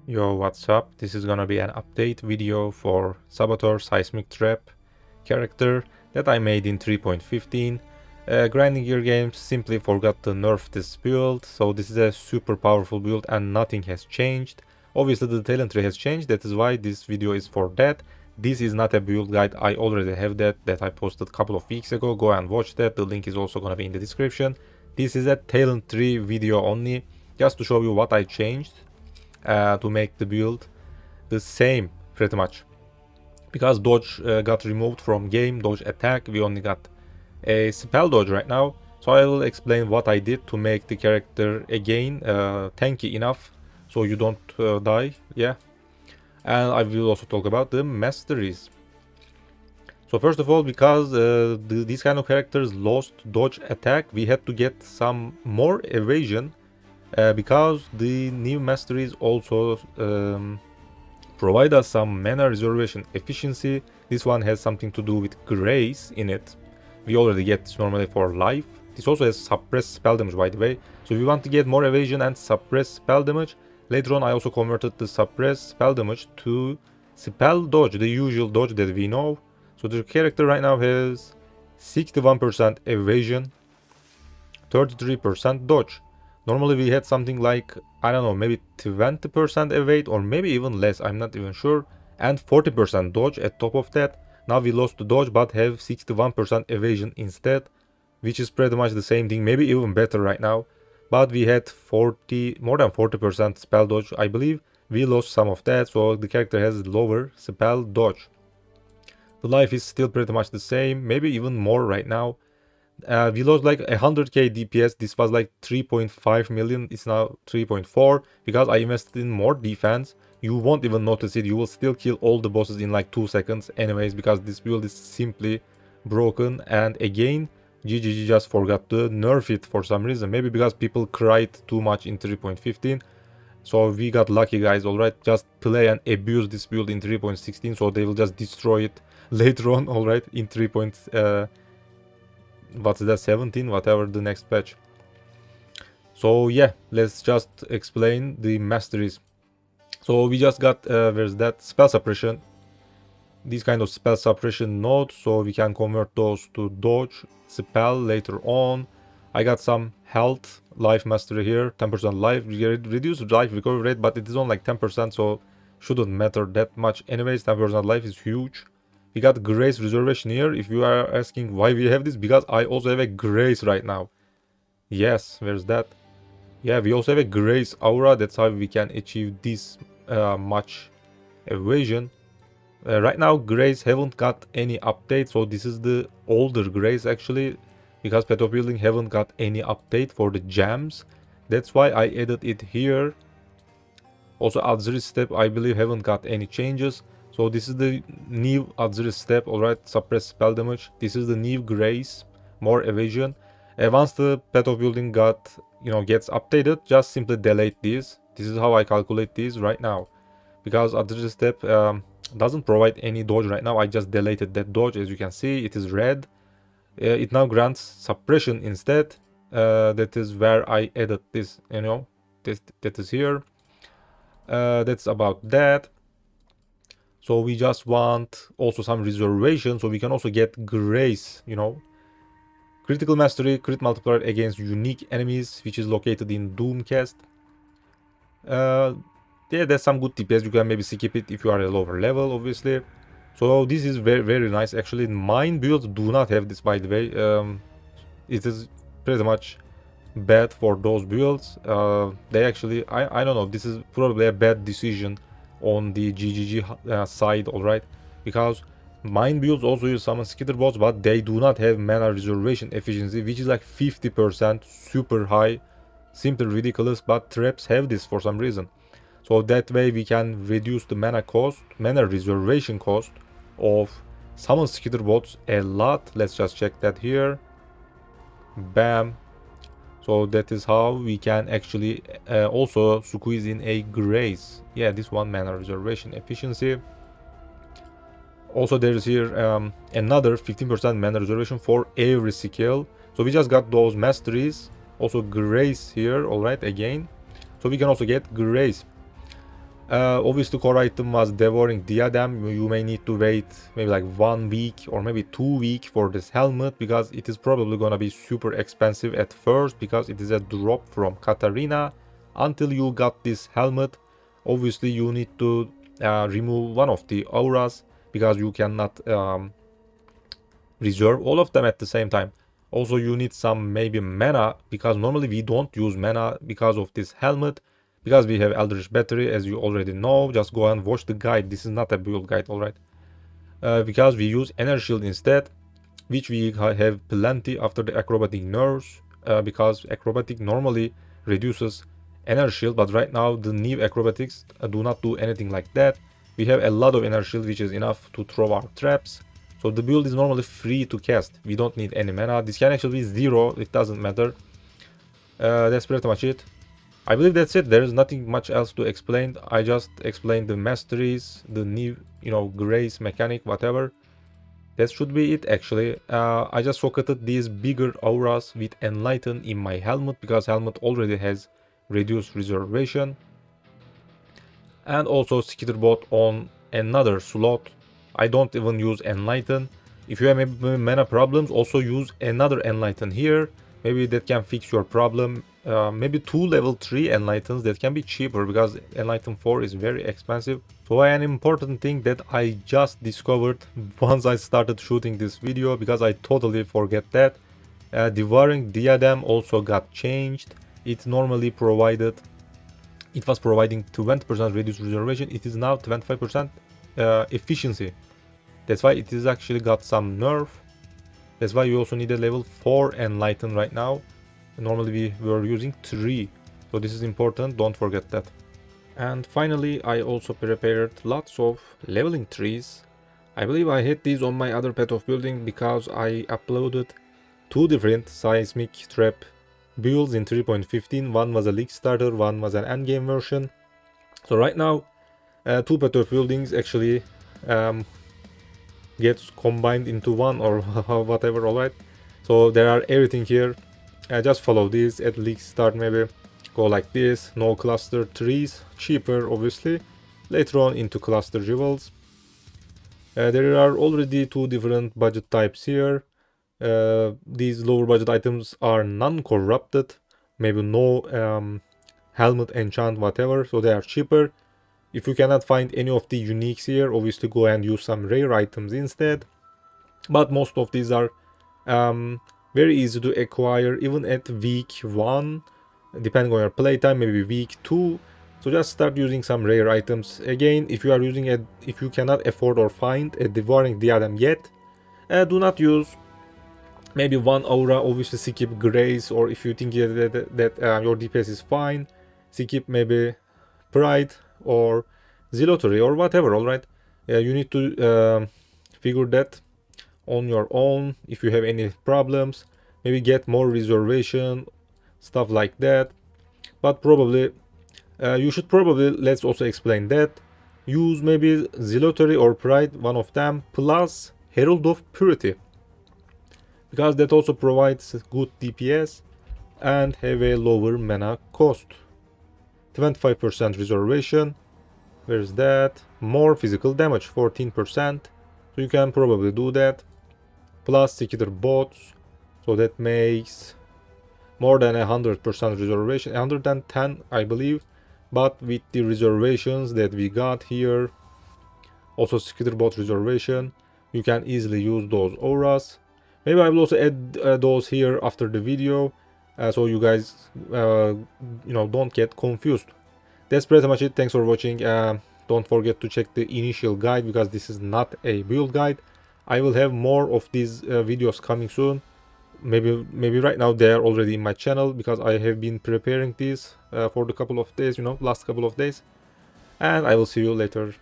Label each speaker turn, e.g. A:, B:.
A: Yo, what's up? This is gonna be an update video for Saboteur Seismic Trap character that I made in 3.15. Grinding Gear Games simply forgot to nerf this build, so this is a super powerful build and nothing has changed. Obviously the talent tree has changed, that is why this video is for that. This is not a build guide, I already have that I posted a couple of weeks ago. Go and watch that, the link is also gonna be in the description. This is a talent tree video only, just to show you what I changed. To make the build the same pretty much, because dodge got removed from game, dodge attack, we only got a spell dodge right now. So I will explain what I did to make the character again tanky enough so you don't die, yeah. And I will also talk about the masteries. So first of all, because these kind of characters lost dodge attack, we had to get some more evasion. Because the new masteries also provide us some mana reservation efficiency. This one has something to do with grace in it. We already get this normally for life. This also has suppressed spell damage, by the way. So if we want to get more evasion and suppress spell damage, later on I also converted the suppressed spell damage to spell dodge, the usual dodge that we know. So the character right now has 61% evasion, 33% dodge. Normally we had something like, I don't know, maybe 20% evade or maybe even less, I'm not even sure. And 40% dodge at top of that. Now we lost the dodge but have 61% evasion instead, which is pretty much the same thing, maybe even better right now. But we had more than 40% spell dodge, I believe. We lost some of that, so the character has lower spell dodge. The life is still pretty much the same, maybe even more right now. We lost like 100k DPS. This was like 3.5 million. It's now 3.4 because I invested in more defense. You won't even notice it. You will still kill all the bosses in like 2 seconds anyways, because this build is simply broken. And again, GGG just forgot to nerf it for some reason. Maybe because people cried too much in 3.15. So we got lucky, guys. Alright, just play and abuse this build in 3.16, so they will just destroy it later on. Alright, in 3. What's that, 17, whatever the next patch. So yeah, let's just explain the masteries. So we just got where's that, spell suppression, these kind of spell suppression nodes, so we can convert those to dodge spell later on. I got some health life mastery here, 10% life, reduced life recovery rate, but it is on like 10%, so shouldn't matter that much anyways. 10% life is huge. We got grace reservation here. If you are asking why we have this, because I also have a grace right now. Yes, where's that? Yeah, we also have a grace aura. That's how we can achieve this much evasion. Right now grace haven't got any update, so this is the older grace actually, because Path of Building haven't got any update for the gems. That's why I added it here. Also auxiliary step I believe haven't got any changes. So this is the new auxiliary step, alright, suppress spell damage. This is the new grace, more evasion. Once the Path of Building gets updated, just simply delete these. This is how I calculate these right now. Because auxiliary step doesn't provide any dodge right now. I just deleted that dodge. As you can see, it is red. It now grants suppression instead. That is where I added this, that is here. That's about that. So we just want also some reservation, so we can also get grace, Critical mastery, crit multiplier against unique enemies, which is located in Doomcast. Yeah, there's some good DPS. You can maybe skip it if you are a lower level, obviously. So this is very, very nice. Actually, mine builds do not have this, by the way. It is pretty much bad for those builds. They actually, I don't know, this is probably a bad decision on the GGG side, alright, because mine builds also use summon skitter bots, but they do not have mana reservation efficiency, which is like 50%, super high, simply ridiculous. But traps have this for some reason, so that way we can reduce the mana reservation cost of summon skitter bots a lot. Let's just check that here. Bam. So that is how we can actually also squeeze in a grace. Yeah, this one mana reservation efficiency. Also there is here another 15% mana reservation for every skill. So we just got those masteries. Also grace here, alright, again. So we can also get grace. Obviously core item was Devouring Diadem. You may need to wait maybe like 1 week or maybe 2 weeks for this helmet, because it is probably gonna be super expensive at first, because it is a drop from Katarina. Until you got this helmet, obviously you need to remove one of the auras, because you cannot reserve all of them at the same time. Also you need some maybe mana, because normally we don't use mana because of this helmet, because we have Eldritch Battery, as you already know. Just go and watch the guide. This is not a build guide, alright? Because we use Energy Shield instead, which we have plenty after the Acrobatic nerfs, because Acrobatic normally reduces Energy Shield, but right now the new Acrobatics do not do anything like that. We have a lot of Energy Shield, which is enough to throw our traps. So the build is normally free to cast. We don't need any mana. This can actually be 0, it doesn't matter. That's pretty much it. I believe that's it. There is nothing much else to explain. I just explained the masteries, the new, grace mechanic, whatever. That should be it actually. I just socketed these bigger auras with Enlighten in my helmet, because helmet already has reduced reservation. And also Skitterbot on another slot. I don't even use Enlighten. If you have maybe mana problems, also use another Enlighten here. Maybe that can fix your problem. Maybe 2 level 3 Enlightens that can be cheaper, because Enlighten 4 is very expensive. So an important thing that I just discovered once I started shooting this video, because I totally forget that. Devouring Diadem also got changed. It normally provided, it was providing 20% reduced reservation. It is now 25% efficiency. That's why it is actually got some nerf. That's why you also need a level 4 Enlighten right now. Normally we were using 3. So this is important, don't forget that. And finally I also prepared lots of leveling trees. I believe I had these on my other path of building, because I uploaded 2 different seismic trap builds in 3.15. One was a league starter, one was an endgame version. So right now 2 path of buildings actually gets combined into one, or whatever, alright? So there are everything here. Just follow this. At league start maybe go like this. No cluster trees, cheaper obviously. Later on into cluster jewels. There are already 2 different budget types here. These lower budget items are non-corrupted, maybe no helmet, enchant, whatever, so they are cheaper. If you cannot find any of the uniques here, obviously go and use some rare items instead. But most of these are very easy to acquire, even at week 1, depending on your playtime, maybe week 2. So just start using some rare items. Again, if you are using if you cannot afford or find a Devouring Diadem yet, do not use maybe 1 aura. Obviously skip Grace, or if you think that your DPS is fine, skip maybe Pride or Zealotry or whatever, alright? You need to figure that on your own. If you have any problems, maybe get more reservation, stuff like that. But probably you should probably, let's also explain that, use maybe Zealotry or Pride, one of them, plus Herald of Purity, because that also provides good DPS and have a lower mana cost. 25% reservation, where's that? More physical damage, 14%, so you can probably do that. Plus Skitterbots, so that makes more than 100% reservation, 110 I believe. But with the reservations that we got here, also Skitterbot reservation, you can easily use those auras. Maybe I will also add those here after the video, so you guys don't get confused. That's pretty much it. Thanks for watching. Don't forget to check the initial guide, because this is not a build guide. I will have more of these videos coming soon. Maybe right now they are already in my channel, because I have been preparing these for the couple of days, last couple of days. And I will see you later.